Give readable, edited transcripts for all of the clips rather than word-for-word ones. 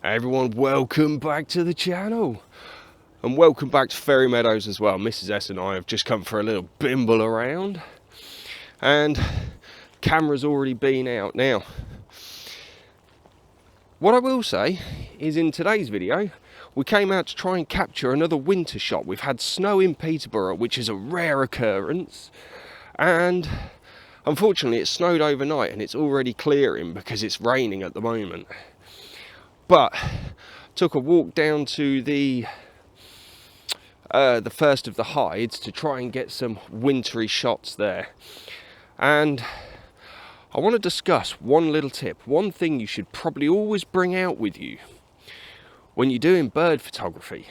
Everyone, welcome back to the channel, and welcome back to Ferry Meadows as well. Mrs. S and I have just come for a little bimble around, and camera's already been out. Now, what I will say is in today's video, we came out to try and capture another winter shot. We've had snow in Peterborough, which is a rare occurrence, and unfortunately it snowed overnight and it's already clearing because it's raining at the moment. But took a walk down to the first of the hides to try and get some wintry shots there. And I want to discuss one little tip, one thing you should probably always bring out with you when you're doing bird photography.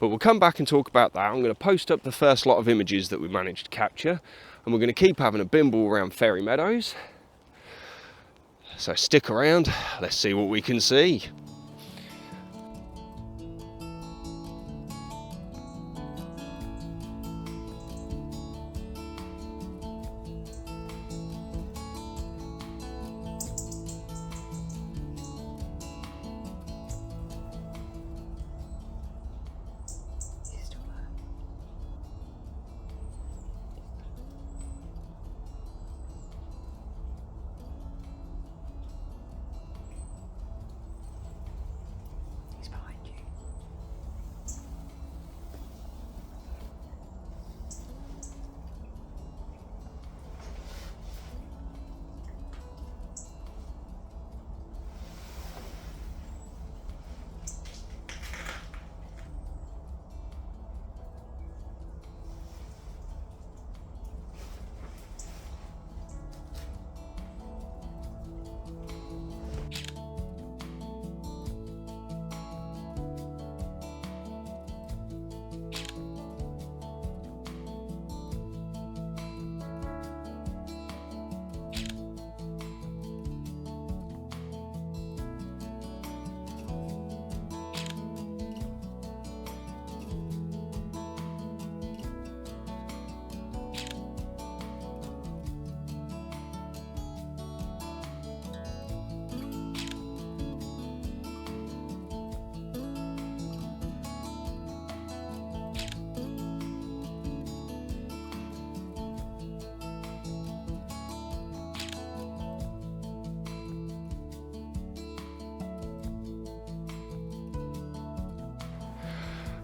But we'll come back and talk about that. I'm going to post up the first lot of images that we managed to capture, and we're going to keep having a bimble around Ferry Meadows. So stick around, let's see what we can see.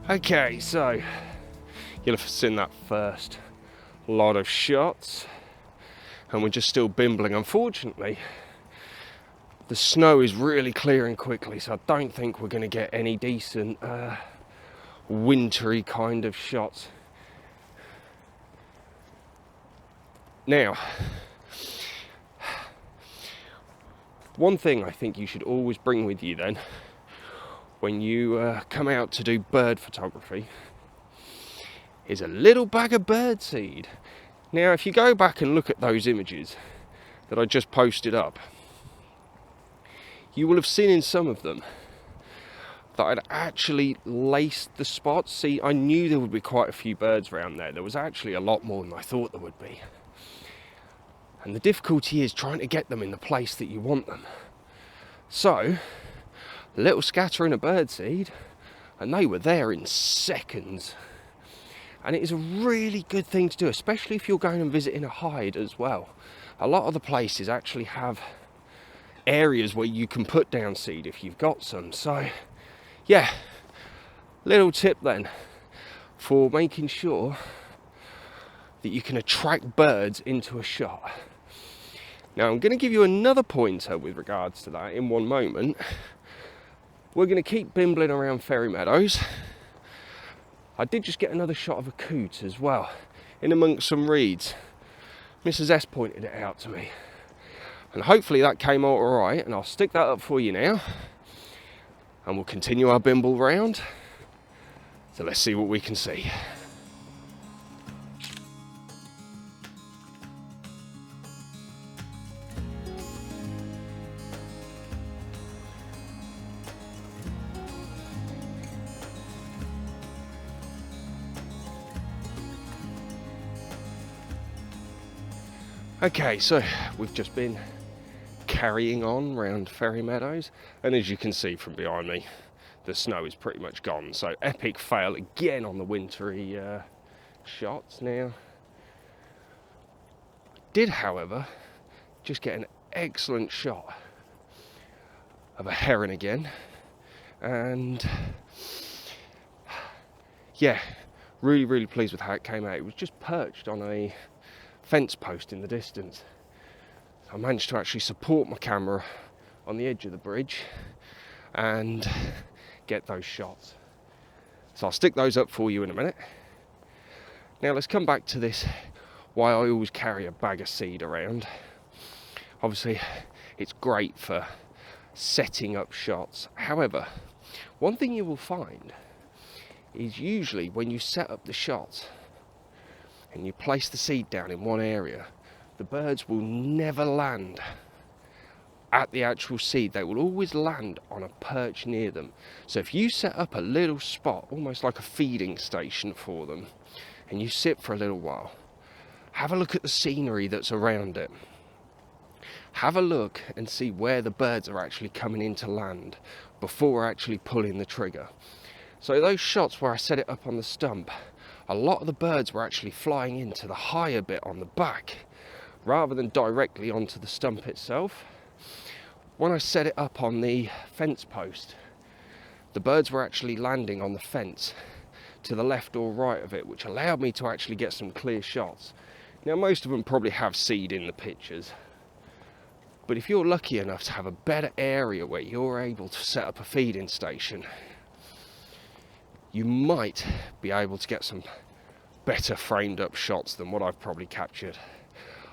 Okay, so you'll have seen that first lot of shots, and we're just still bimbling. Unfortunately, the snow is really clearing quickly, so I don't think we're going to get any decent wintry kind of shots. Now, one thing I think you should always bring with you then when you come out to do bird photography is a little bag of birdseed. Now, if you go back and look at those images that I just posted up, you will have seen in some of them that I'd actually laced the spots. See, I knew there would be quite a few birds around there. There was actually a lot more than I thought there would be. And the difficulty is trying to get them in the place that you want them. So, a little scattering of birdseed, and they were there in seconds. And it is a really good thing to do, especially if you're going and visiting a hide as well. A lot of the places actually have areas where you can put down seed if you've got some. So yeah, little tip then for making sure that you can attract birds into a shot. Now, I'm going to give you another pointer with regards to that in one moment. We're going to keep bimbling around Ferry Meadows. I did just get another shot of a coot as well, in amongst some reeds. Mrs. S pointed it out to me, and hopefully that came out alright, and I'll stick that up for you now, and we'll continue our bimble round. So let's see what we can see. Okay, so we've just been carrying on round Ferry Meadows, and as you can see from behind me, the snow is pretty much gone. So epic fail again on the wintry shots. Now, I did, however, just get an excellent shot of a heron again, and yeah, really pleased with how it came out. It was just perched on a fence post in the distance. I managed to actually support my camera on the edge of the bridge and get those shots. So I'll stick those up for you in a minute. Now let's come back to this, why I always carry a bag of seed around. Obviously it's great for setting up shots. However, one thing you will find is usually when you set up the shot and you place the seed down in one area, the birds will never land at the actual seed. They will always land on a perch near them. So if you set up a little spot, almost like a feeding station for them, and you sit for a little while, have a look at the scenery that's around it. Have a look and see where the birds are actually coming in to land before actually pulling the trigger. So those shots where I set it up on the stump, a lot of the birds were actually flying into the higher bit on the back rather than directly onto the stump itself. When I set it up on the fence post, the birds were actually landing on the fence to the left or right of it, which allowed me to actually get some clear shots. Now most of them probably have seed in the pictures, but if you're lucky enough to have a better area where you're able to set up a feeding station, you might be able to get some better framed up shots than what I've probably captured.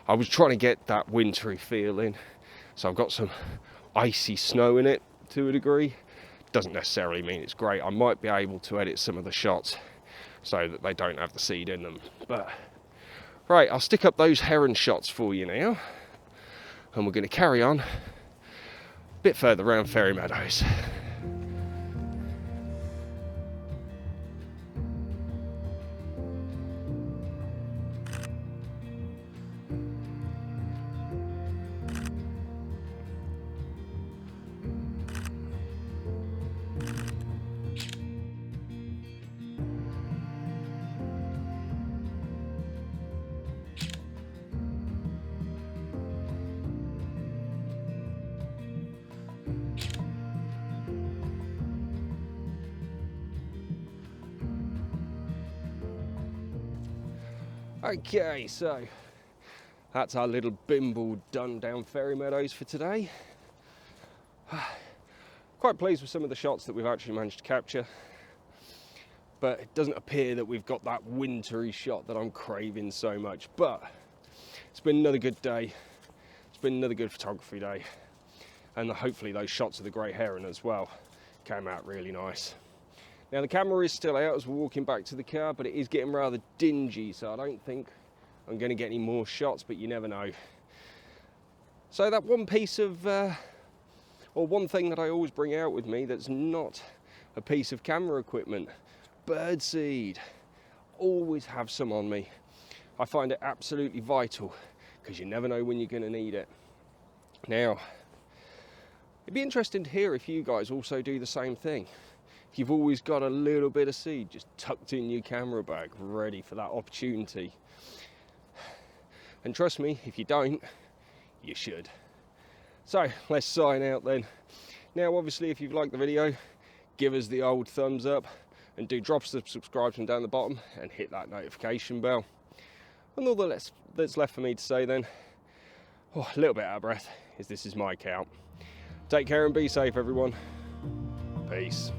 I was trying to get that wintry feel in, so I've got some icy snow in it to a degree. Doesn't necessarily mean it's great. I might be able to edit some of the shots so that they don't have the seed in them. But right, I'll stick up those heron shots for you now, and we're going to carry on a bit further around Ferry Meadows. Okay, so that's our little bimble done down Ferry Meadows for today. Quite pleased with some of the shots that we've actually managed to capture, but it doesn't appear that we've got that wintry shot that I'm craving so much. But it's been another good day. It's been another good photography day, and hopefully those shots of the great heron as well came out really nice. Now the camera is still out as we're walking back to the car, but it is getting rather dingy, so I don't think I'm going to get any more shots, but you never know. So that one piece of, or one thing that I always bring out with me that's not a piece of camera equipment, bird seed. Always have some on me. I find it absolutely vital because you never know when you're going to need it. Now, it'd be interesting to hear if you guys also do the same thing. If you've always got a little bit of seed just tucked in your camera bag, ready for that opportunity. And trust me, if you don't, you should. So let's sign out then. Now obviously if you've liked the video, give us the old thumbs up, and do drop the subscription down the bottom and hit that notification bell. And all that's left for me to say then, a little bit out of breath, is this is my count. Take care and be safe everyone. Peace.